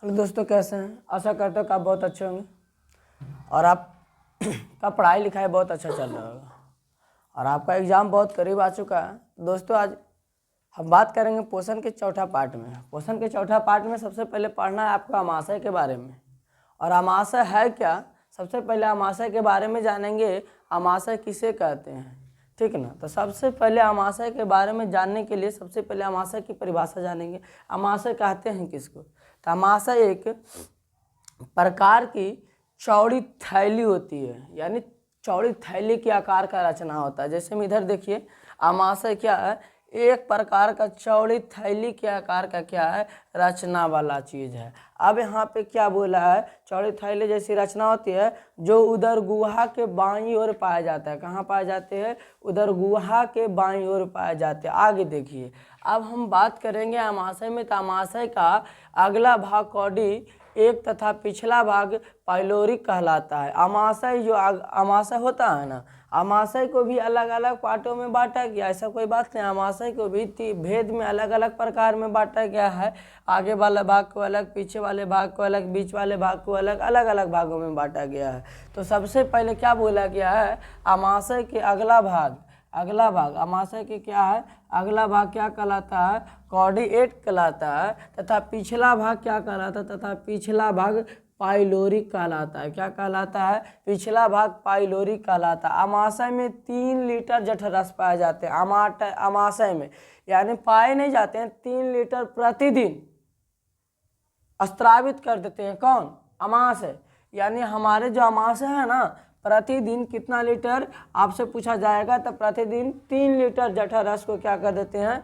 Hello दोस्तों, कैसे हैं? आशा करता हूँ कि आप बहुत अच्छे होंगे और आप का पढ़ाई लिखाई बहुत अच्छा चल रहा होगा और आपका एग्ज़ाम बहुत करीब आ चुका है। दोस्तों, आज हम बात करेंगे पोषण के चौथा पार्ट में। पोषण के चौथा पार्ट में सबसे पहले पढ़ना है आपका अमाशय के बारे में। और अमाशय है क्या, सबसे पहले अमाशय के बारे में जानेंगे। अमाशय किसे कहते हैं, ठीक ना? तो सबसे पहले अमाशय के बारे में जानने के लिए सबसे पहले अमाशय की परिभाषा जानेंगे। अमाशय कहते हैं किसको? तो अमाशय एक प्रकार की चौड़ी थैली होती है, यानी चौड़ी थैली के आकार का रचना होता है। जैसे हम इधर देखिए, अमाशय क्या है? एक प्रकार का चौड़ी थैली के आकार का क्या है? रचना वाला चीज़ है। अब यहाँ पे क्या बोला है? चौड़ी थैली जैसी रचना होती है जो उधर गुहा के बाईं ओर पाया जाता है। कहाँ पाए जाते हैं? उधर गुहा के बाईं ओर पाए जाते हैं। आगे देखिए, अब हम बात करेंगे अमाशय में। तो अमाशय का अगला भाग कॉडी एक तथा पिछला भाग पाइलोरिक कहलाता है। अमाशय जो अमाशय होता है ना, अमाशय को भी अलग अलग पार्टों में बांटा गया। ऐसा कोई बात नहीं, अमाशय को भी भेद में अलग अलग प्रकार में बांटा गया है। आगे वाले भाग को अलग, पीछे वाले भाग को अलग, बीच वाले भाग को अलग, अलग अलग भागों में बांटा गया है। तो सबसे पहले क्या बोला गया है? अमाशय के अगला भाग अमाशय के क्या है? अगला भाग क्या कहलाता है? कॉर्डिएट कहलाता है। तथा पिछला भाग क्या कहलाता है? तथा पिछला भाग पाइलोरिक कहलाता है। क्या कहलाता है? पिछला भाग पाइलोरिक कहलाता है। अमाशय में 3 लीटर जठररस पाए जाते हैं। अमाशय में यानी पाए नहीं जाते हैं, 3 लीटर प्रतिदिन स्त्रावित कर देते हैं। कौन? अमाशय। यानी हमारे जो अमाशय है ना, प्रतिदिन कितना लीटर आपसे पूछा जाएगा, तो प्रतिदिन 3 लीटर जठररस को क्या कर देते हैं?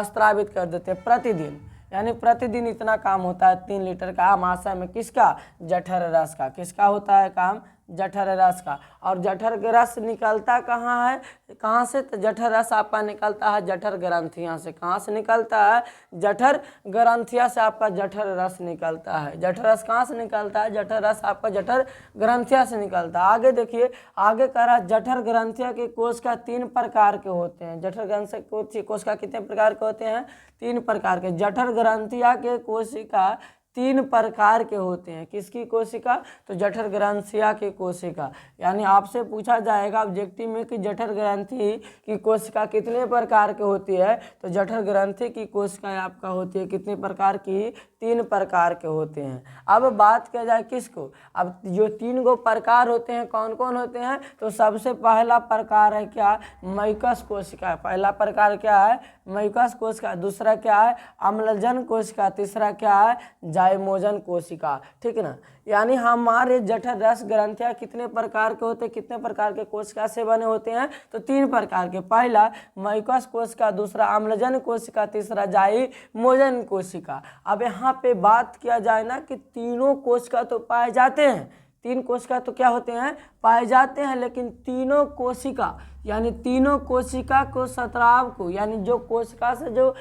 स्त्रावित कर देते हैं प्रतिदिन। यानी प्रतिदिन इतना काम होता है 3 लीटर का अमाशय में। किसका? जठररस का। किसका होता है काम? जठररस का। और जठर रस निकलता कहाँ है? कहाँ से? तो जठर रस आपका निकलता है जठर ग्रंथियाँ से। कहाँ से निकलता है? जठर ग्रंथिया से आपका जठर रस निकलता है। जठर रस कहाँ से निकलता है? जठर रस आपका जठर ग्रंथिया से निकलता है। आगे देखिए, आगे कह रहा है जठर ग्रंथिया के कोशिका 3 प्रकार के होते हैं। जठर ग्रंथिया कोशिका कितने प्रकार के होते हैं? 3 प्रकार के। जठर ग्रंथिया के कोशिका 3 प्रकार के होते हैं। किसकी कोशिका? तो जठर ग्रंथिया की कोशिका। यानी आपसे पूछा जाएगा ऑब्जेक्टिव में कि जठर ग्रंथि की कोशिका कितने प्रकार की होती है? तो जठर ग्रंथि की कोशिका आपका होती है कितने प्रकार की? 3 प्रकार के होते हैं। अब बात किया जाए किसको? अब जो 3 गो प्रकार होते हैं, कौन कौन होते हैं? तो सबसे पहला प्रकार है क्या? म्यूकस कोशिका। पहला प्रकार क्या है? म्यूकस कोशिका। दूसरा क्या है? अम्लजन कोशिका। तीसरा क्या है? जाइमोजन कोशिका। ठीक है ना? यानी हमारे जठर रस ग्रंथियाँ कितने प्रकार के होते हैं? कितने प्रकार के कोशिका से बने होते हैं? तो 3 प्रकार के। पहला म्यूकस कोशिका, दूसरा अम्लजन कोशिका, तीसरा जाइमोजन कोशिका। अब यहाँ पे बात किया जाए ना कि तीनों कोशिका तो पाए जाते हैं, 3 कोशिका तो क्या होते हैं? पाए जाते हैं। लेकिन तीनों कोशिका यानी तीनों कोशिका को स्राव को, यानी जो कोशिका से जो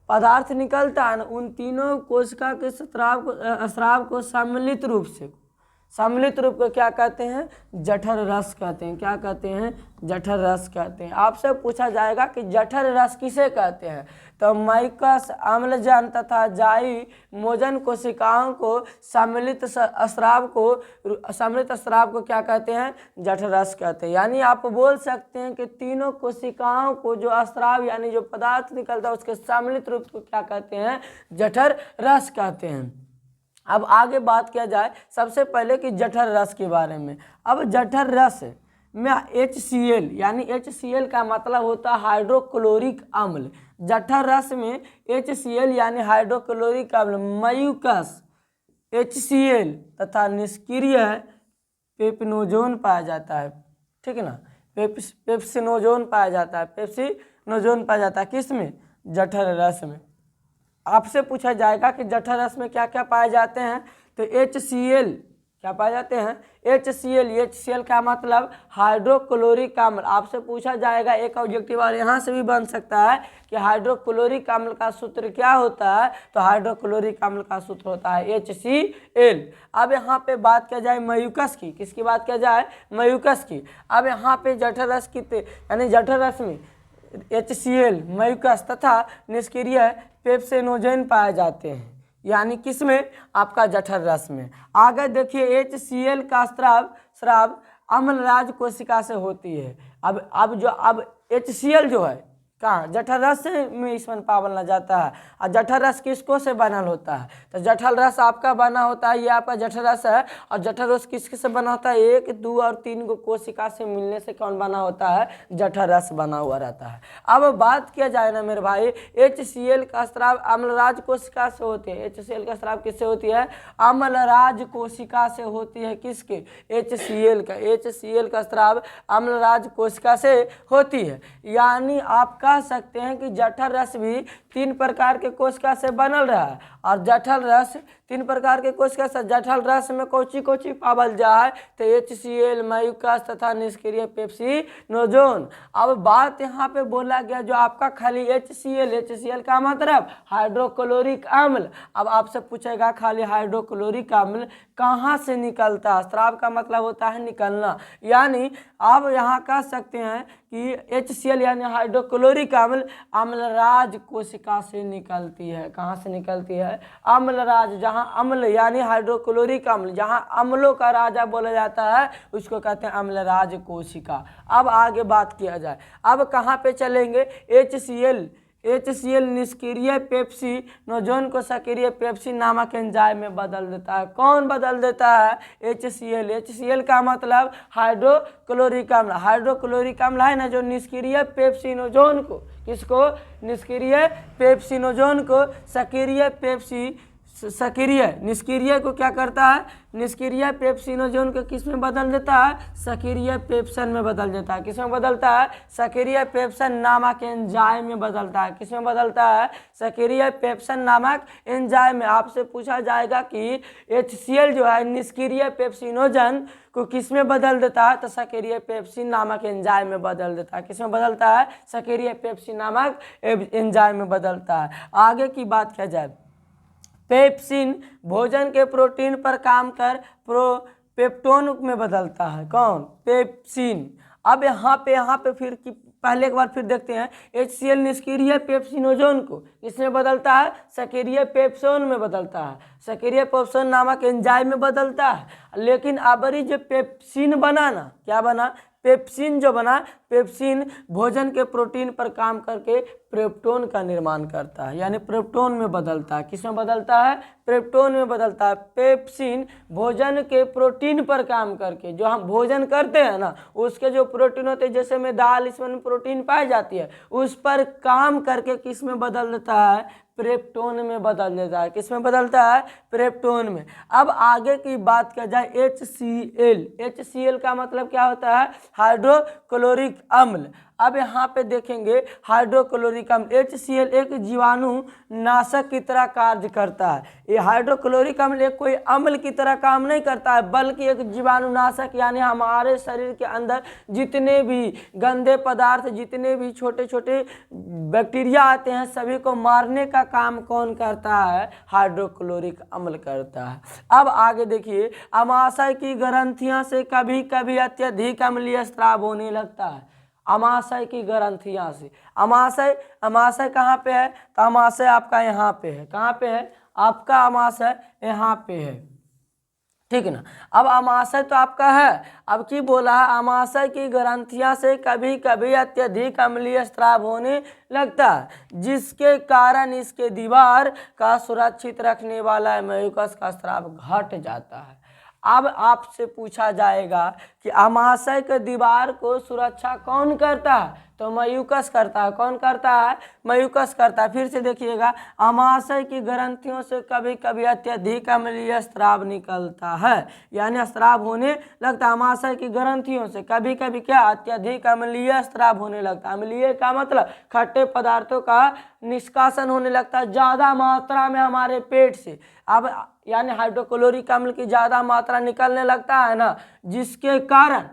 पदार्थ निकलता है ना, उन तीनों कोशिका के स्राव को सम्मिलित रूप को क्या कहते हैं? जठर रस कहते हैं। क्या कहते हैं? जठर रस कहते हैं। आपसे पूछा जाएगा कि जठर रस किसे कहते हैं? तो म्यूकस, अम्लजन तथा जाइमोजन कोशिकाओं को सम्मिलित स्राव को क्या कहते हैं? जठर रस कहते हैं। यानी आप बोल सकते हैं कि तीनों कोशिकाओं को जो स्राव यानी जो पदार्थ निकलता है उसके सम्मिलित रूप को क्या कहते हैं? जठर रस कहते हैं। अब आगे बात किया जाए सबसे पहले कि जठर रस के बारे में। अब जठर रस में HCl, यानी HCl का मतलब होता है हाइड्रोक्लोरिक अम्ल। जठर रस में HCl यानी हाइड्रोक्लोरिक अम्ल, म्यूकस, HCl तथा निष्क्रिय पेप्सिनोजोन पाया जाता है। ठीक है ना? पेप्सिनोजोन पाया जाता है। किस में? जठर रस में। आपसे पूछा जाएगा कि जठर रस में क्या क्या पाए जाते हैं? तो HCl क्या पाए जाते हैं? HCl का मतलब हाइड्रोक्लोरिक अम्ल। आपसे पूछा जाएगा एक ऑब्जेक्टिव और यहाँ से भी बन सकता है कि हाइड्रोक्लोरिक अम्ल का सूत्र क्या होता है? तो हाइड्रोक्लोरिक अम्ल का सूत्र होता है HCl। अब यहाँ पे बात किया जाए म्यूकस की। किसकी बात किया जाए? म्यूकस की। अब यहाँ पे जठर रस यानी जठर रस में HCl, म्यूकस तथा निष्क्रिय पेप्सिनोजन पाए जाते हैं। यानी किसमें, आपका जठर रस में। आगे देखिए HCl का स्राव अम्लराज कोशिका से होती है। अब HCl जो है कहाँ, जठर रस में ईसवन पावल जाता है। और जठर रस किसको से बनल होता है, तो जठर रस आपका बना होता है, ये आपका जठर रस है। और जठर रस किसके से बना होता है, 1, 2 और 3 को कोशिका से मिलने से कौन बना होता है, जठर रस बना हुआ रहता है। अब बात किया जाए ना मेरे भाई, HCl का स्राव अम्लराज कोशिका से होती है। HCl का स्राव किससे होती है, अम्लराज कोशिका से होती है। किसके, HCl का स्राव अम्लराज कोशिका से होती है। यानी आप कह सकते हैं कि जठर रस भी 3 प्रकार के कोशिका से बनल रहा है। और जठर रस 3 प्रकार के कोशिका से, जठर रस में कोची पावल जाए, तो HCl, म्यूकस तथा निष्क्रिय पेप्सिनोजोन। अब बात यहाँ पे बोला गया जो आपका खाली HCl का मतलब हाइड्रोक्लोरिक अम्ल। अब आपसे पूछेगा खाली हाइड्रोक्लोरिक अम्ल कहाँ से निकलता है, स्राव का मतलब होता है निकलना। यानी आप यहाँ कह सकते हैं कि HCl यानी हाइड्रोक्लोरिक अम्ल अम्लराज कोशिका से निकलती है। कहाँ से निकलती है, अम्लराज, जहाँ अम्ल यानी हाइड्रोक्लोरिक अम्ल, जहाँ अम्लों का राजा बोला जाता है उसको कहते हैं अम्लराज कोशिका। अब आगे बात किया जाए, अब कहाँ पे चलेंगे, HCl निष्क्रिय पेप्सिनोजोन को सक्रिय पेप्सिन नामक एंजाइम में बदल देता है। कौन बदल देता है, HCl का मतलब हाइड्रोक्लोरिक अम्ल। हाइड्रोक्लोरिक अम्ल है ना जो निष्क्रिय पेप्सिनोजोन को, किसको, निष्क्रिय पेप्सिनोजोन को निष्क्रिय को क्या करता है, निष्क्रिय पेप्सिनोजोन को किस में बदल देता है, सक्रिय पेप्सन में बदल देता है। किस में बदलता है, सक्रिय पेप्सन नामक एंजाइम में बदलता है। किस में बदलता है, सक्रिय पेप्सन नामक एंजाइम में। आपसे पूछा जाएगा कि HCl जो है निष्क्रिय पेप्सिनोजन को किस में बदल देता है, तो सक्रिय पेप्सिन नामक एंजाइम में बदल देता है। किस में बदलता है, सक्रिय पेप्सिन नामक एंजाइम में बदलता है। आगे की बात किया जाए, पेप्सिन भोजन के प्रोटीन पर काम कर पेप्टोन में बदलता है। कौन, पेप्सिन। अब यहाँ पे फिर पहले एक बार फिर देखते हैं, HCl निष्क्रिय पेप्सिनोजोन को इसमें बदलता है, सक्रिय पेप्सोन में बदलता है, सक्रिय पेप्सोन नामक एंजाइम में बदलता है। लेकिन अबरी जो पेप्सिन बना ना, क्या बना, पेप्सिन जो बना, पेप्सिन भोजन के प्रोटीन पर काम करके पेप्टोन का निर्माण करता है, यानी पेप्टोन में बदलता है। किस में बदलता है, पेप्टोन में बदलता है। पेप्सिन भोजन के प्रोटीन पर काम करके, जो हम भोजन करते हैं ना उसके जो प्रोटीन होते हैं, जैसे में दाल, इसमें प्रोटीन पाई जाती है, उस पर काम करके किस में बदल देता है, पेप्टोन में बदल देता है। किस में बदलता है, पेप्टोन में। अब आगे की बात किया जाए, HCl का मतलब क्या होता है, हाइड्रोक्लोरिक अम्ल। अब यहाँ पे देखेंगे हाइड्रोक्लोरिक अम्ल, HCl एक जीवाणु नाशक की तरह कार्य करता है। ये हाइड्रोक्लोरिक अम्ल एक कोई अम्ल की तरह काम नहीं करता है, बल्कि एक जीवाणु नाशक, यानी हमारे शरीर के अंदर जितने भी गंदे पदार्थ, जितने भी छोटे छोटे बैक्टीरिया आते हैं, सभी को मारने का काम कौन करता है, हाइड्रोक्लोरिक अम्ल करता है। अब आगे देखिए, अमाशय की ग्रंथियां से कभी कभी अत्यधिक अम्लीय स्राव होने लगता है। अमाशय की ग्रंथियां से, अमाशय कहाँ पे है, तो अमाशय आपका यहाँ पे है। कहाँ पे है, आपका अमाशय यहाँ पे है, ठीक ना। अब अमाशय तो आपका है, अब की बोला है, अमाशय की ग्रंथियां से कभी कभी अत्यधिक अम्लीय स्राव होने लगता है, जिसके कारण इसके दीवार का सुरक्षित रखने वाला म्यूकस का स्राव घट जाता है। अब आपसे पूछा जाएगा कि अमाशय के दीवार को सुरक्षा कौन करता है, तो म्यूकस करता है। कौन करता है, म्यूकस करता है। फिर से देखिएगा, अमाशय की ग्रंथियों से कभी कभी अत्यधिक अम्लीय स्राव निकलता है, यानी स्राव होने लगता है। अमाशय की ग्रंथियों से कभी कभी क्या, अत्यधिक अम्लीय स्राव होने लगता है। अम्लीय का मतलब खट्टे पदार्थों का निष्कासन होने लगता है ज़्यादा मात्रा में हमारे पेट से। अब यानी हाइड्रोक्लोरिक अम्ल की ज़्यादा मात्रा निकलने लगता है ना, जिसके कारण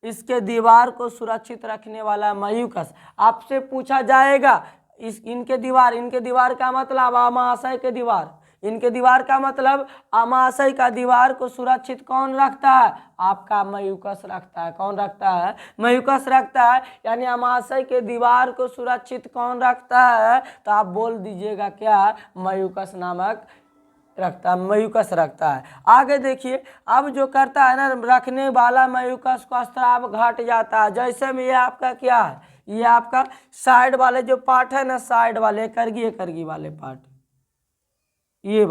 इसके दीवार को सुरक्षित रखने वाला म्यूकस। आपसे पूछा जाएगा इनके दीवार का मतलब अमाशय के दीवार, इनके दीवार का मतलब अमाशय का दीवार को सुरक्षित कौन रखता है, आपका म्यूकस रखता है। कौन रखता है, म्यूकस रखता है। यानी अमाशय के दीवार को सुरक्षित कौन रखता है, तो आप बोल दीजिएगा क्या, म्यूकस नामक रखता है, म्यूकस रखता है। आगे देखिए, अब जो करता है ना, रखने वाला म्यूकस का स्राव घट जाता है। जैसे में ये आपका क्या है, ये आपका साइड वाले जो पार्ट है ना, साइड वाले करगी वाले पार्ट, ये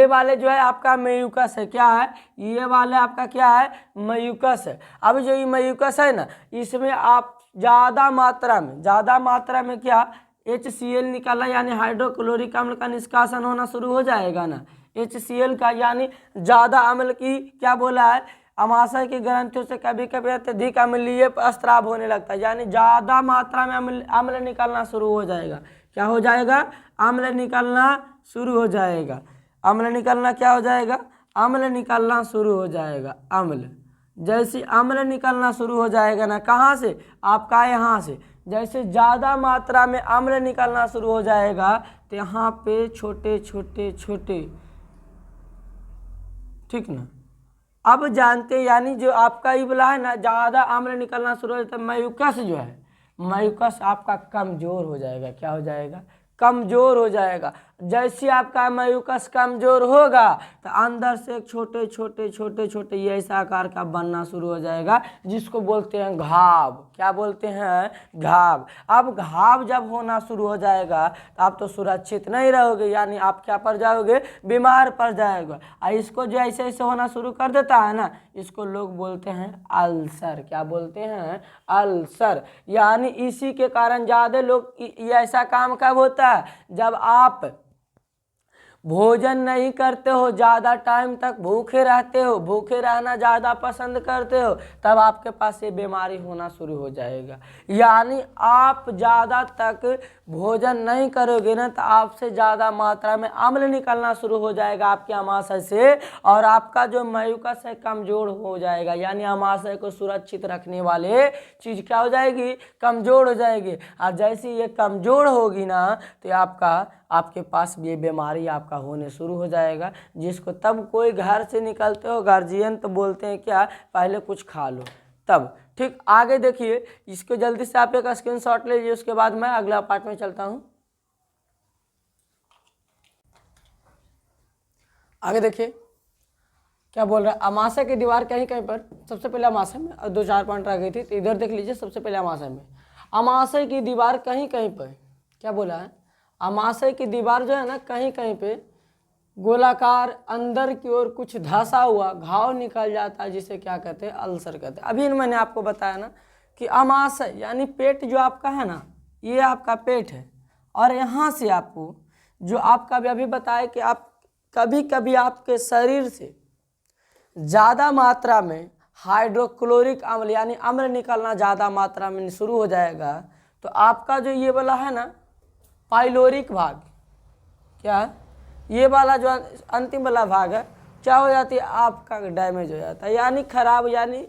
वाले जो है आपका म्यूकस है। क्या है, ये वाले आपका क्या है, म्यूकस है। अब जो ये म्यूकस है ना, इसमें आप ज़्यादा मात्रा में क्या HCl निकाला, यानी हाइड्रोक्लोरिक अम्ल का निष्कासन होना शुरू हो जाएगा ना। HCl का यानी ज़्यादा अम्ल की क्या बोला है, अमाशय की ग्रंथियों से कभी कभी अत्यधिक अम्लीय स्राव होने लगता है, यानी ज़्यादा मात्रा में अम्ल निकलना शुरू हो जाएगा। क्या हो जाएगा, अम्ल निकलना शुरू हो जाएगा। अम्ल निकलना क्या हो जाएगा, अम्ल निकलना शुरू हो जाएगा। अम्ल, जैसे अम्ल निकलना शुरू हो जाएगा ना, कहाँ से, आपका यहाँ से। जैसे ज़्यादा मात्रा में अम्ल निकलना शुरू हो जाएगा तो यहाँ पे छोटे छोटे, ठीक ना। अब जानते हैं, यानी जो आपका ये बोला है ना, ज़्यादा अम्ल निकलना शुरू हो जाता है, म्यूकस जो है, म्यूकस आपका कमज़ोर हो जाएगा। क्या हो जाएगा, कमज़ोर हो जाएगा। जैसे आपका म्यूकस कमज़ोर होगा तो अंदर से छोटे ये ऐसा आकार का बनना शुरू हो जाएगा, जिसको बोलते हैं घाव। क्या बोलते हैं, घाव। अब घाव जब होना शुरू हो जाएगा तो आप तो सुरक्षित नहीं रहोगे, यानी आप क्या पड़ जाओगे, बीमार पड़ जाएगा। और इसको जो ऐसे ऐसे होना शुरू कर देता है ना, इसको लोग बोलते हैं अल्सर। क्या बोलते हैं, अल्सर। यानी इसी के कारण ज़्यादा लोग ये ऐसा काम कब होता है, जब आप भोजन नहीं करते हो, ज़्यादा टाइम तक भूखे रहते हो, भूखे रहना ज़्यादा पसंद करते हो, तब आपके पास ये बीमारी होना शुरू हो जाएगा। यानी आप ज़्यादा तक भोजन नहीं करोगे ना, तो आपसे ज़्यादा मात्रा में अम्ल निकलना शुरू हो जाएगा आपके अमाशय से, और आपका जो म्यूकस है कमज़ोर हो जाएगा। यानी अमाशय को सुरक्षित रखने वाले चीज़ क्या हो जाएगी, कमज़ोर हो जाएगी। और जैसे ये कमज़ोर होगी ना, तो आपके पास ये बीमारी आपका होने शुरू हो जाएगा, जिसको तब कोई घर से निकलते हो गार्जियन तो बोलते हैं क्या, पहले कुछ खा लो तब। ठीक, आगे देखिए, इसको जल्दी से आप एक स्क्रीनशॉट ले लीजिए, उसके बाद मैं अगला पार्ट में चलता हूँ। आगे देखिए क्या बोल रहा है, अमाशय की दीवार कहीं कहीं पर, सबसे पहले अमाशय में 2-4 पॉइंट रह गई थी, तो इधर देख लीजिए। सबसे पहले अमाशय की दीवार कहीं कहीं पर क्या बोला है, अमाशय की दीवार जो है ना, कहीं कहीं पे गोलाकार अंदर की ओर कुछ धंसा हुआ घाव निकल जाता है, जिसे क्या कहते हैं, अल्सर कहते हैं। अभी मैंने आपको बताया ना कि अमाशय यानी पेट जो आपका है ना, ये आपका पेट है, और यहाँ से आपको जो आपका अभी बताया कि आप कभी कभी आपके शरीर से ज़्यादा मात्रा में हाइड्रोक्लोरिक अम्ल यानी अम्ल निकलना ज़्यादा मात्रा में शुरू हो जाएगा, तो आपका जो ये वाला है ना पाइलोरिक भाग, क्या ये वाला जो अंतिम वाला भाग है, क्या हो जाती है, आपका डैमेज हो जाता है, यानी खराब, यानी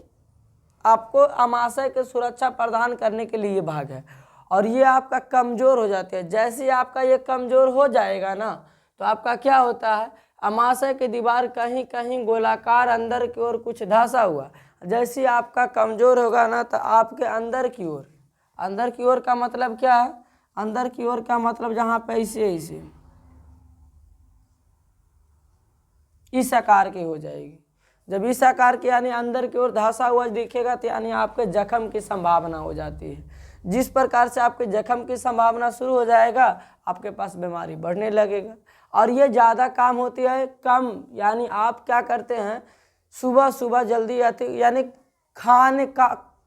आपको अमाशय की सुरक्षा प्रदान करने के लिए ये भाग है, और ये आपका कमज़ोर हो जाते हैं। जैसे आपका ये कमज़ोर हो जाएगा ना, तो आपका क्या होता है, अमाशय की दीवार कहीं कहीं गोलाकार अंदर की ओर कुछ धंसा हुआ, जैसे आपका कमज़ोर होगा ना, तो आपके अंदर की ओर का मतलब क्या है, अंदर की ओर का मतलब जहाँ पे ऐसे इस आकार की हो जाएगी। जब इस आकार की यानी अंदर की ओर धंसा हुआ दिखेगा, तो यानी आपके जख्म की संभावना हो जाती है। जिस प्रकार से आपके जख्म की संभावना शुरू हो जाएगा, आपके पास बीमारी बढ़ने लगेगा। और ये ज़्यादा काम होती है कम, यानी आप क्या करते हैं, सुबह जल्दी आती, यानी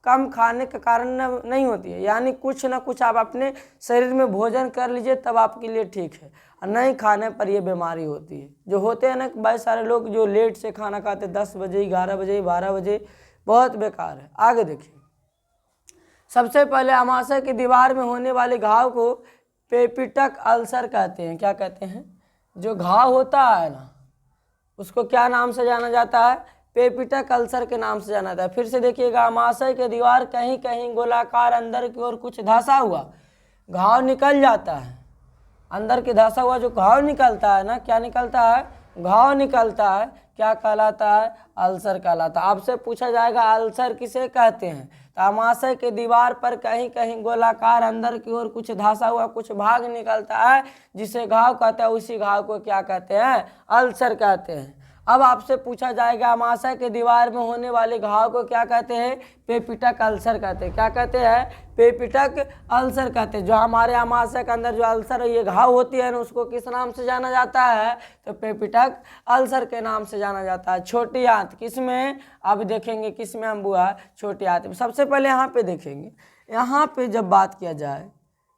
कम खाने के कारण नहीं होती है, यानी कुछ ना कुछ आप अपने शरीर में भोजन कर लीजिए, तब आपके लिए ठीक है, और नहीं खाने पर ये बीमारी होती है। जो होते हैं ना बहुत सारे लोग जो लेट से खाना खाते, 10 बजे, 11 बजे, 12 बजे, बहुत बेकार है। आगे देखिए, सबसे पहले अमाशय की दीवार में होने वाले घाव को पेपिटक अल्सर कहते हैं। क्या कहते हैं, जो घाव होता है ना, उसको क्या नाम से जाना जाता है, पेपिटक अल्सर के नाम से जाना जाता है। फिर से देखिएगा, अमाशय की दीवार कहीं कहीं गोलाकार अंदर की ओर कुछ धंसा हुआ घाव निकल जाता है। अंदर के धंसा हुआ जो घाव निकलता है ना, क्या निकलता है, घाव निकलता है, क्या कहलाता है? अल्सर कहलाता है। आपसे पूछा जाएगा अल्सर किसे कहते हैं? तो आमाशय के दीवार पर कहीं कहीं गोलाकार अंदर की ओर कुछ धंसा हुआ कुछ भाग निकलता है जिसे घाव कहते हैं, उसी घाव को क्या कहते हैं? अल्सर कहते हैं। अब आपसे पूछा जाएगा आमाशय के दीवार में होने वाले घाव को क्या कहते हैं? पेपिटक अल्सर कहते हैं। क्या कहते हैं? पेपिटक अल्सर कहते हैं। जो हमारे आमाशय के अंदर जो अल्सर ये घाव होती है ना, उसको किस नाम से जाना जाता है? तो पेपिटक अल्सर के नाम से जाना जाता है। छोटी आंत किसमें? अब देखेंगे किसमें हम बुआ? छोटी आंत में। सबसे पहले यहाँ पे देखेंगे, यहाँ पे जब बात किया जाए,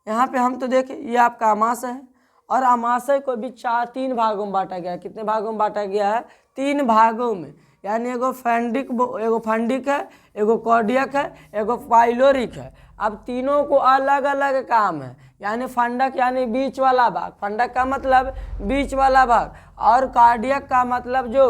यहाँ पे हम तो देखें ये आपका आमाशय है और आमाशय को भी तीन भागों में बांटा गया है। कितने भागों में बांटा गया है? 3 भागों में। यानी एगो फंडिक है, एगो कॉर्डियक है, एगो पाइलोरिक है। अब तीनों को अलग अलग काम है। यानी फंडक यानी बीच वाला भाग, फंडक का मतलब बीच वाला भाग, और कार्डियक का मतलब जो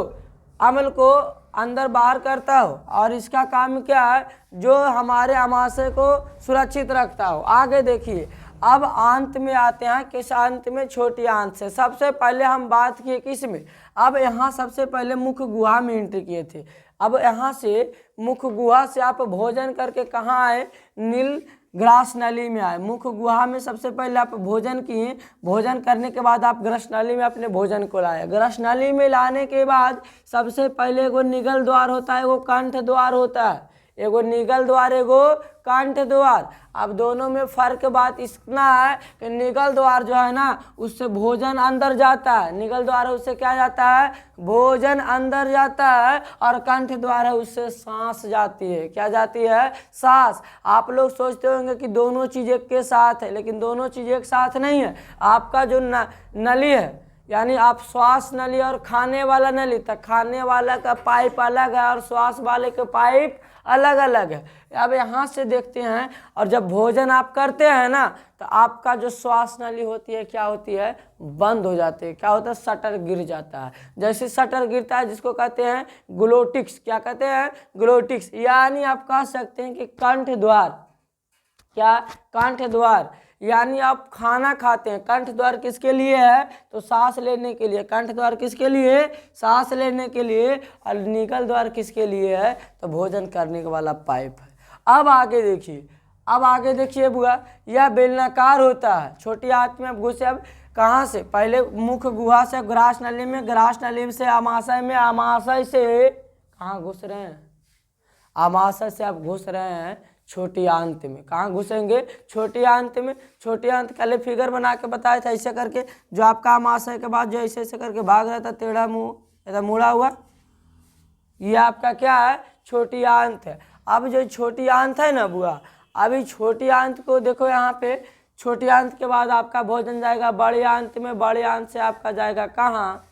अम्ल को अंदर बाहर करता हो, और इसका काम क्या है? जो हमारे आमाशय को सुरक्षित रखता हो। आगे देखिए, अब अंत में आते हैं। किस अंत में? छोटी आंत से। सबसे पहले हम बात किए किस में? अब यहाँ सबसे पहले मुख गुहा में एंट्री किए थे। अब यहाँ से मुख गुहा से आप भोजन करके कहाँ आए? नील ग्रास नली में आए। मुख गुहा में सबसे पहले आप भोजन किए, भोजन करने के बाद आप ग्रस नली में अपने भोजन को लाए। ग्रस नली में लाने के बाद सबसे पहले एगो निगल द्वार होता है, एगो कंठ द्वार होता है। एगो निगल द्वार, एगो कंठ द्वार। अब दोनों में फर्क बात इतना है कि निगल द्वार जो है ना, उससे भोजन अंदर जाता है। निगल द्वार है उससे क्या जाता है? भोजन अंदर जाता है। और कंठ द्वार है उससे सांस जाती है। क्या जाती है? सांस। आप लोग सोचते होंगे कि दोनों चीज़ एक के साथ है, लेकिन दोनों चीज़ एक साथ नहीं है। आपका जो नली है, यानी आप श्वास नली और खाने वाला नली, तो खाने वाला का पाइप अलग है और श्वास वाले के पाइप अलग अलग है। अब यहाँ से देखते हैं, और जब भोजन आप करते हैं ना, तो आपका जो श्वास नली होती है क्या होती है? बंद हो जाती है। क्या होता है? शटर गिर जाता है। जैसे शटर गिरता है जिसको कहते हैं ग्लोटिक्स। क्या कहते हैं? ग्लोटिक्स। यानी आप कह सकते हैं कि कंठ द्वार, क्या? कंठ द्वार। यानी आप खाना खाते हैं, कंठ द्वार किसके लिए है? तो सांस लेने के लिए। कंठ द्वार किसके लिए? सांस लेने के लिए। और निगल द्वार किसके लिए है? तो भोजन करने वाला पाइप है। अब आगे देखिए, अब आगे देखिए बुआ, यह बेलनाकार होता है। छोटी आंत में अब घुसे। अब कहाँ से? पहले मुख गुहा से ग्रास नली में, ग्रास नली से आमाशय में, आमाशय से कहाँ घुस रहे हैं? आमाशय से आप घुस रहे हैं छोटी आंत में। कहाँ घुसेंगे? छोटी आंत में। छोटी आंत पहले फिगर बना के बताया था, ऐसे करके जो आपका आमाशय के बाद जो ऐसे ऐसे करके भाग रहा था, टेढ़ा मुँह ऐसा मुड़ा हुआ, ये आपका क्या है? छोटी आंत है। अब जो छोटी आंत है ना बुआ, अभी छोटी आंत को देखो, यहाँ पे छोटी आंत के बाद आपका भोजन जाएगा बड़ी आंत में। बड़ी आंत से आपका जाएगा कहाँ?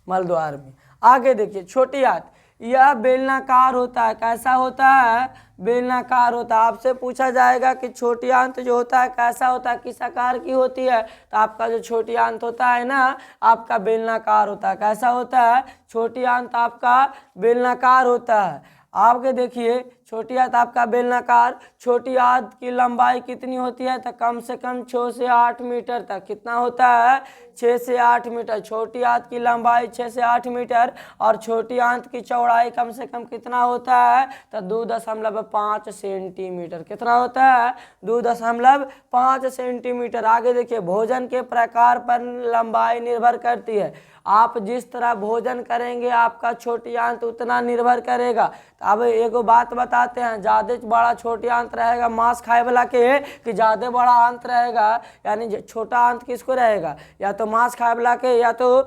मलद्वार में। आगे देखिए, छोटी आंत यह बेलनाकार होता है। कैसा होता है? बेलनाकार होता है। आपसे पूछा जाएगा कि छोटी आंत जो होता है कैसा होता है, किस आकार की होती है? तो आपका जो छोटी आंत होता है ना, आपका बेलनाकार होता है। कैसा होता है? छोटी आंत आपका बेलनाकार होता है। आगे देखिए, छोटी आंत आपका बेलनाकार। छोटी आंत की लंबाई कितनी होती है? तो कम से कम 6 से 8 मीटर तक। कितना होता है? 6 से 8 मीटर। छोटी आंत की लंबाई 6 से 8 मीटर। और छोटी आंत की चौड़ाई कम से कम कितना होता है? तो 2.5 सेंटीमीटर। कितना होता है? 2.5 सेंटीमीटर। आगे देखिए, भोजन के प्रकार पर लंबाई निर्भर करती है। आप जिस तरह भोजन करेंगे आपका छोटी आंत उतना निर्भर करेगा। तो अब एगो बात बताते हैं, ज़्यादा बड़ा छोटी आंत रहेगा मांस खाए वाला के, कि ज़्यादा बड़ा आंत रहेगा? यानी छोटा आंत किसको रहेगा? या तो मांस खाए वाला के, या तो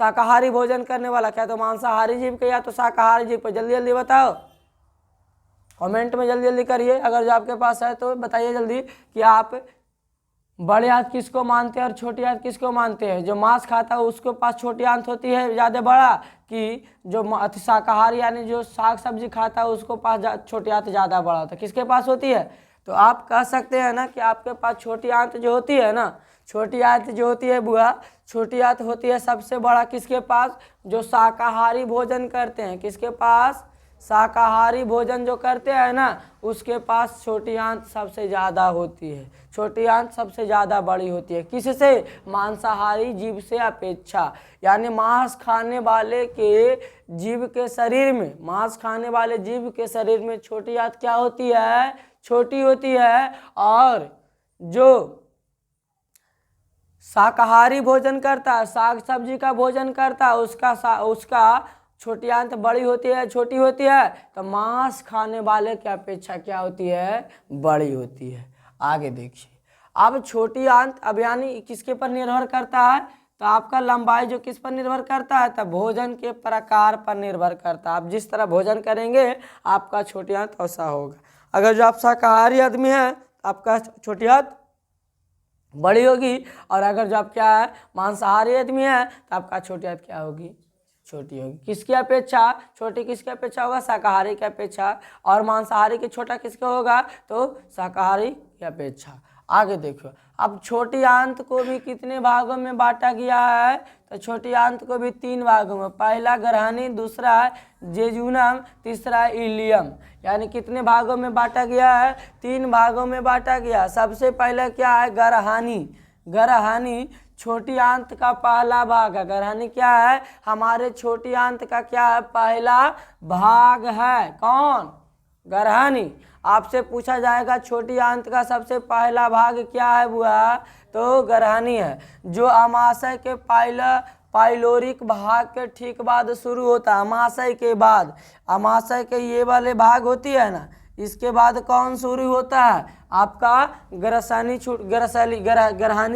शाकाहारी भोजन करने वाला, क्या तो मांसाहारी जीव के, या तो शाकाहारी जीव पे। जल्दी जल्दी बताओ, कमेंट में जल्दी जल्दी करिए। अगर जो आपके पास है तो बताइए जल्दी कि आप बड़े आंत किसको मानते हैं और छोटी आंत किसको मानते हैं? जो मांस खाता है उसके पास छोटी आंत होती है ज़्यादा बड़ा, कि जो शाकाहारी यानी जो साग सब्जी खाता है उसको पास छोटी आंत ज़्यादा बड़ा होता है? किसके पास होती है? तो आप कह सकते हैं ना कि आपके पास छोटी आंत जो होती है ना, छोटी आंत जो होती है बुआ, छोटी आंत होती है सबसे बड़ा किसके पास? जो शाकाहारी भोजन करते हैं। किसके पास? शाकाहारी भोजन जो करते हैं ना उसके पास छोटी आंत सबसे ज़्यादा होती है, छोटी आंत सबसे ज़्यादा बड़ी होती है। किससे? मांसाहारी जीव से अपेक्षा। यानी मांस खाने वाले के जीव के शरीर में, मांस खाने वाले जीव के शरीर में छोटी आंत क्या होती है? छोटी होती है। और जो शाकाहारी भोजन करता है, साग सब्जी का भोजन करता है, उसका छोटी आंत बड़ी होती है, छोटी होती है। तो मांस खाने वाले की अपेक्षा क्या होती है? बड़ी होती है। आगे देखिए, अब छोटी आंत अब यानी किसके पर निर्भर करता है? तो आपका लंबाई जो किस पर निर्भर करता है? तो भोजन के प्रकार पर निर्भर करता है। आप जिस तरह भोजन करेंगे आपका छोटी आंत वैसा होगा। अगर जो आप शाकाहारी आदमी है तो आपका छोटी आंत बड़ी होगी, और अगर जो आप क्या है मांसाहारी आदमी है तो आपका छोटी आंत क्या होगी? छोटी होगी। किसकी अपेक्षा? छोटी किसकी अपेक्षा होगा? शाकाहारी की अपेक्षा। और मांसाहारी की छोटा किसका होगा? तो शाकाहारी की अपेक्षा। आगे देखो, अब छोटी आंत को भी कितने भागों में बांटा गया है? तो छोटी आंत को भी 3 भागों में, पहला ग्रहणी, दूसरा जेजुनम, तीसरा इलियम। यानी कितने भागों में बांटा गया है? 3 भागों में बांटा गया। सबसे पहले क्या है? ग्रहणी। ग्रहणी छोटी आंत का पहला भाग है। ग्रहणी क्या है? हमारे छोटी आंत का क्या है? पहला भाग है। कौन? ग्रहणी। आपसे पूछा जाएगा छोटी आंत का सबसे पहला भाग क्या है बुआ? तो ग्रहणी है, जो अमाशय के पाइलोरिक भाग के ठीक बाद शुरू होता है। अमाशय के बाद, अमाशय के ये वाले भाग होती है ना, इसके बाद कौन शुरू होता है? आपका ग्रहणी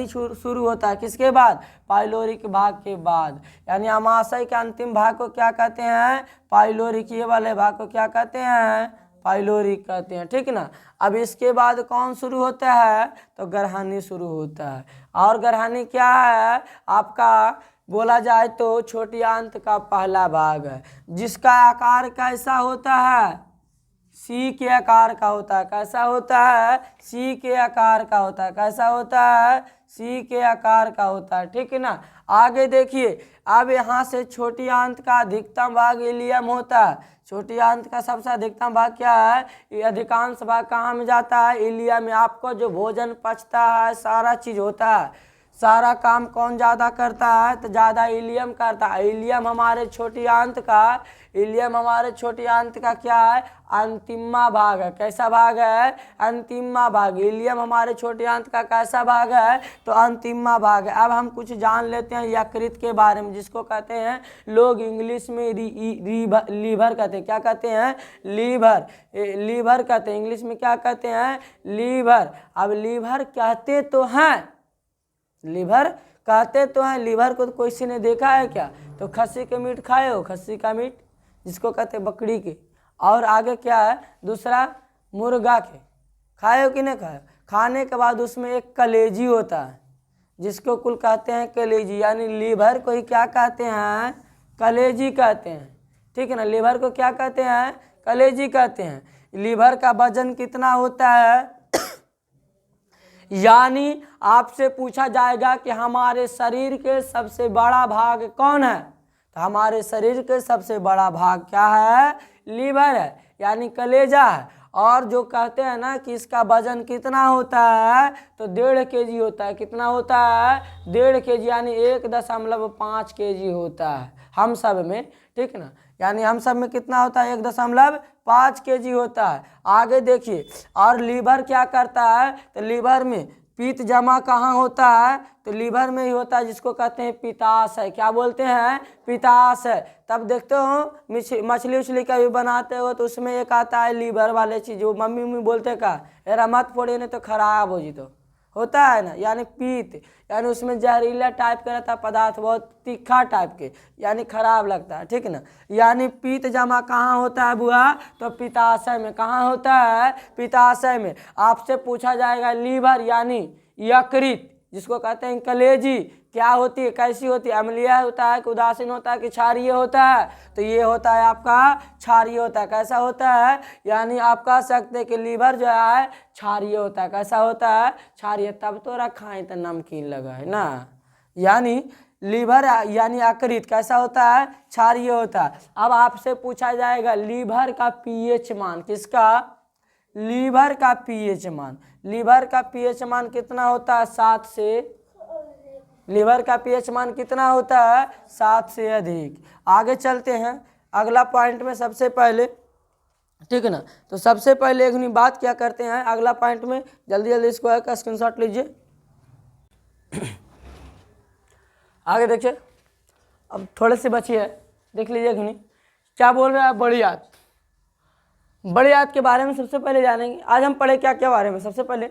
शुरू होता है। किसके बाद? पाइलोरिक भाग के बाद। यानी अमाशय के अंतिम भाग को क्या कहते हैं? पाइलोरिक। ये वाले भाग को क्या कहते हैं? पाइलोरिक कहते हैं। ठीक ना। अब इसके बाद कौन शुरू होता है? तो ग्रहणी शुरू होता है। और ग्रहणी क्या है? आपका बोला जाए तो छोटी आंत का पहला भाग है, जिसका आकार कैसा होता है? सी के आकार का होता है। कैसा होता है? सी के आकार का होता है। कैसा होता है? सी के आकार का होता है। ठीक है ना। आगे देखिए, अब यहाँ से छोटी आंत का अधिकतम भाग इलियम होता है। छोटी आंत का सबसे अधिकतम भाग क्या है? ये अधिकांश भाग कहाँ में जाता है? इलियम में। आपको जो भोजन पचता है, सारा चीज होता है, सारा काम कौन ज़्यादा करता है? तो ज़्यादा इलियम करता है। इलियम हमारे छोटी आंत का, इलियम हमारे छोटी आंत का क्या है? अंतिमा भाग है। कैसा भाग है? अंतिमा भाग। इलियम हमारे छोटी आंत का कैसा भाग है? तो अंतिमा भाग है। अब हम कुछ जान लेते हैं यकृत के बारे में, जिसको कहते हैं लोग इंग्लिश में लीवर कहते हैं। क्या कहते हैं? लीवर। लीवर कहते हैं। इंग्लिश में क्या कहते हैं? लीवर। अब लीवर कहते तो हैं, लीवर कहते तो हैं, लीवर को तो किसी ने देखा है क्या? तो खस्सी के मीट खाए हो? खस्सी का मीट जिसको कहते हैं बकरी के। और आगे क्या है? दूसरा मुर्गा के खाए हो कि नहीं खाए? खाने के बाद उसमें एक कलेजी होता है, जिसको कुल कहते हैं कलेजी। यानी लीवर को ही क्या कहते हैं? कलेजी कहते हैं। ठीक है ना। लीवर को क्या कहते हैं? कलेजी कहते हैं। लीवर का वजन कितना होता है? यानी आपसे पूछा जाएगा कि हमारे शरीर के सबसे बड़ा भाग कौन है? तो हमारे शरीर के सबसे बड़ा भाग क्या है? लीवर है, यानी कलेजा है। और जो कहते हैं ना कि इसका वजन कितना होता है? तो 1.5 kg होता है। कितना होता है? 1.5 kg, यानी 1.5 kg होता है हम सब में। ठीक ना। यानी हम सब में कितना होता है? 1.5 kg होता है। आगे देखिए, और लीवर क्या करता है? तो लीवर में पित्त जमा कहाँ होता है? तो लीवर में ही होता है, जिसको कहते हैं पित्ताशय। क्या बोलते हैं? पित्ताशय। तब देखते हो मछली उछली का भी बनाते हो तो उसमें एक आता है लीवर वाले चीज, जो मम्मी मम्मी बोलते का एरा मत फोड़े नहीं तो खराब हो जी, तो होता है ना। यानी पित्त, यानी उसमें जहरीला टाइप का रहता है पदार्थ, बहुत तीखा टाइप के, यानी खराब लगता है। ठीक ना। यानी पित्त जमा कहाँ होता है बुआ? तो पित्ताशय में। कहाँ होता है? पित्ताशय में। आपसे पूछा जाएगा लीवर यानी यकृत, जिसको कहते हैं कलेजी, क्या होती है? कैसी होती है? अम्लीय होता है कि उदासीन होता है कि क्षारीय होता है? तो ये होता है आपका क्षारीय होता है। कैसा होता है? यानी आप कह सकते हैं कि लीवर जो है क्षारीय होता है। कैसा होता है? क्षारीय। तब तो रखा है तो नमकीन लगा है ना। यानी लीवर यानी यकृत कैसा होता है, क्षारीय होता है। अब आपसे पूछा जाएगा लीवर का पीएच मान, किसका, लीवर का पीएच मान। लीवर का पीएच मान कितना होता है, 7 से, लीवर का पीएच मान कितना होता है, 7 से अधिक। आगे चलते हैं अगला पॉइंट में सबसे पहले, ठीक है ना। तो सबसे पहले एक बात क्या करते हैं अगला पॉइंट में, जल्दी जल्दी इसको एक स्क्रीनशॉट लीजिए। आगे देखिए, अब थोड़े से बची है, देख लीजिए घनी क्या बोल रहा है। बड़ी आंत, बड़ी आंत के बारे में सबसे पहले जानेंगे। आज हम पढ़े क्या क्या बारे में, सबसे पहले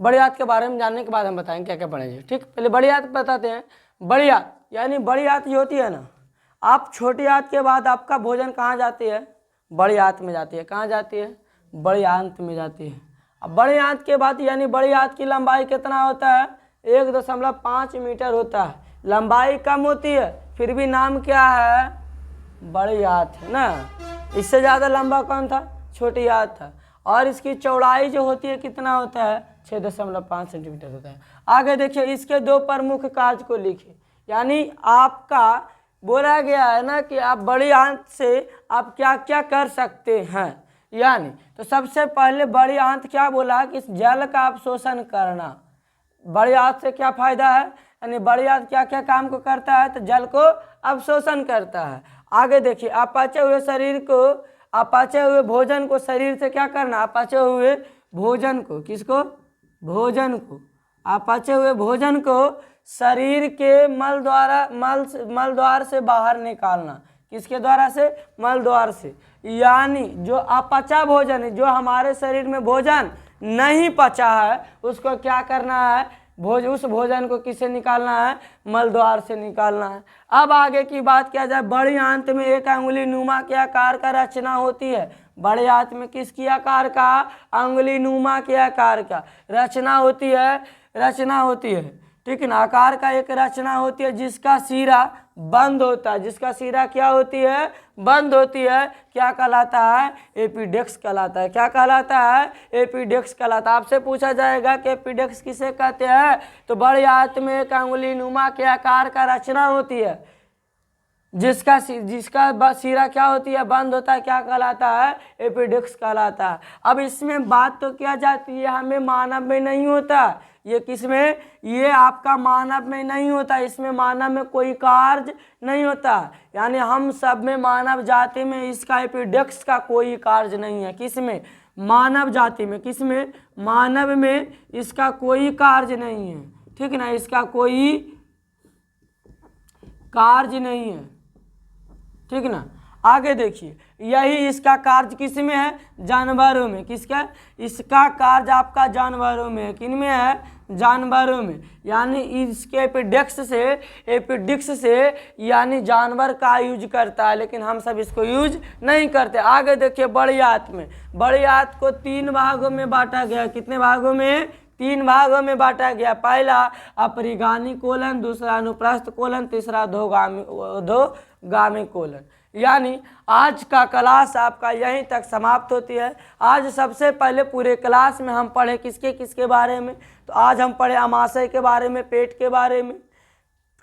बड़ी आंत के बारे में जानने के बाद हम बताएंगे क्या क्या पढ़ेंगे, ठीक। पहले बड़ी आंत बताते हैं। बड़ी आंत यानी बड़ी आंत जो होती है ना, आप छोटी आंत के बाद आपका भोजन कहाँ जाती है, बड़ी आंत में जाती है। कहाँ जाती है, बड़ी आंत में जाती है। अब बड़ी आंत के बाद यानी बड़ी आंत की लंबाई कितना होता है, 1.5 मीटर होता है। लंबाई कम होती है फिर भी नाम क्या है, बड़ी आंत है ना। इससे ज़्यादा लंबा कौन था, छोटी आंत था। और इसकी चौड़ाई जो होती है कितना होता है, 6.5 सेंटीमीटर होता है। आगे देखिए, इसके 2 प्रमुख कार्य को लिखिए। यानी आपका बोला गया है ना कि आप बड़ी आंत से आप क्या क्या कर सकते हैं। यानी तो सबसे पहले बड़ी आंत क्या बोला कि जल का अवशोषण करना। बड़ी आंत से क्या फायदा है, यानी बड़ी आंत क्या क्या काम को करता है, तो जल को अवशोषण करता है। आगे देखिए, अपचे हुए शरीर को, अपचे हुए भोजन को शरीर से क्या करना, अपचे हुए भोजन को, किसको, भोजन को, अपचे हुए भोजन को शरीर के मल द्वार से बाहर निकालना। किसके द्वारा से, मल द्वार से। यानी जो अपचा भोजन है, जो हमारे शरीर में भोजन नहीं पचा है, उसको क्या करना है, उस भोजन को किससे निकालना है, मल द्वार से निकालना है। अब आगे की बात किया जाए, बड़ी आंत में एक अंगुली नुमा के आकार का रचना होती है। बड़े आंत में किसकी आकार का, अंगुली नुमा के आकार का रचना होती है, रचना होती है, ठीक है ना। आकार का एक रचना होती है जिसका सिरा बंद होता है। जिसका सिरा क्या होती है, बंद होती है। क्या कहलाता है, एपिडेक्स कहलाता है। क्या कहलाता है, एपिडेक्स कहलाता है। आपसे पूछा जाएगा कि एपिडेक्स किसे कहते हैं, तो बड़ी आंत में एक अंगुली नुमा के आकार का रचना होती है जिसका सिरा क्या होती है, बंद होता है। क्या कहलाता है, एपिडेक्स कहलाता है। अब इसमें बात तो क्या जाती है, हमें मानव में नहीं होता, ये किसमें, ये आपका मानव में नहीं होता। इसमें मानव में कोई कार्य नहीं होता। यानी हम सब में, मानव जाति में इसका एपिडेक्स का कोई कार्य नहीं है। किसमें, मानव जाति में, किसमें, मानव में इसका कोई कार्य नहीं है, ठीक ना। इसका कोई कार्य नहीं है, ठीक ना। आगे देखिए, यही इसका कार्य किसमें है, जानवरों में। किसका, इसका कार्य आपका जानवरों में है। किन में है, जानवरों में। यानी इसके एपिडिक्स से यानी जानवर का यूज करता है, लेकिन हम सब इसको यूज नहीं करते। आगे देखिए, बड़ी आंत में, बड़ी आंत को 3 भागों में बांटा गया। कितने भागों में, 3 भागों में बांटा गया। पहला अपरिगामी कोलन, दूसरा अनुप्रस्थ कोलन, तीसरा अधोगामी कोलन। यानी आज का क्लास आपका यहीं तक समाप्त होती है। आज सबसे पहले पूरे क्लास में हम पढ़े किसके किसके बारे में, तो आज हम पढ़े अमाशय के बारे में, पेट के बारे में,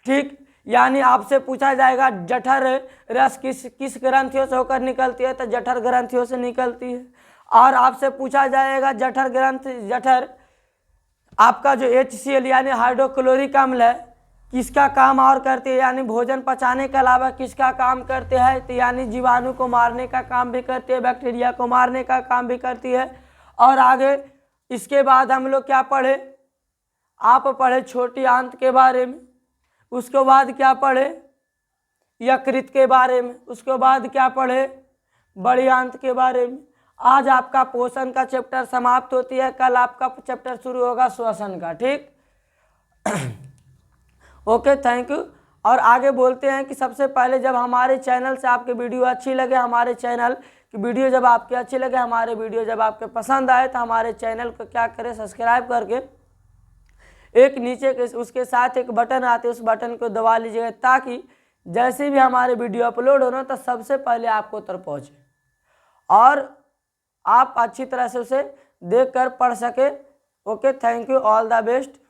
ठीक। यानी आपसे पूछा जाएगा जठर रस किस ग्रंथियों से होकर निकलती है, तो जठर ग्रंथियों से निकलती है। और आपसे पूछा जाएगा जठर आपका जो HCl यानी हाइड्रोक्लोरिक अम्ल है, किसका काम और करते हैं, यानी भोजन पचाने के अलावा किसका काम करते हैं, तो यानी जीवाणु को मारने का काम भी करती है, बैक्टीरिया को मारने का काम भी करती है। और आगे इसके बाद हम लोग क्या पढ़े, आप पढ़े छोटी आंत के बारे में, उसके बाद क्या पढ़े, यकृत के बारे में, उसके बाद क्या पढ़े, बड़ी आंत के बारे में। आज आपका पोषण का चैप्टर समाप्त होती है, कल आपका चैप्टर शुरू होगा श्वसन का, ठीक। Okay, thank you. और आगे बोलते हैं कि सबसे पहले जब हमारे चैनल से आपके वीडियो अच्छी लगे, हमारे चैनल की वीडियो जब आपके अच्छी लगे, हमारे वीडियो जब आपके पसंद आए, तो हमारे चैनल को क्या करें, सब्सक्राइब करके एक नीचे के उसके साथ एक बटन आते है, उस बटन को दबा लीजिएगा, ताकि जैसे भी हमारे वीडियो अपलोड होना तो सबसे पहले आपको तक पहुँचे और आप अच्छी तरह से उसे देखकर पढ़ सके। Okay, thank you, all the best.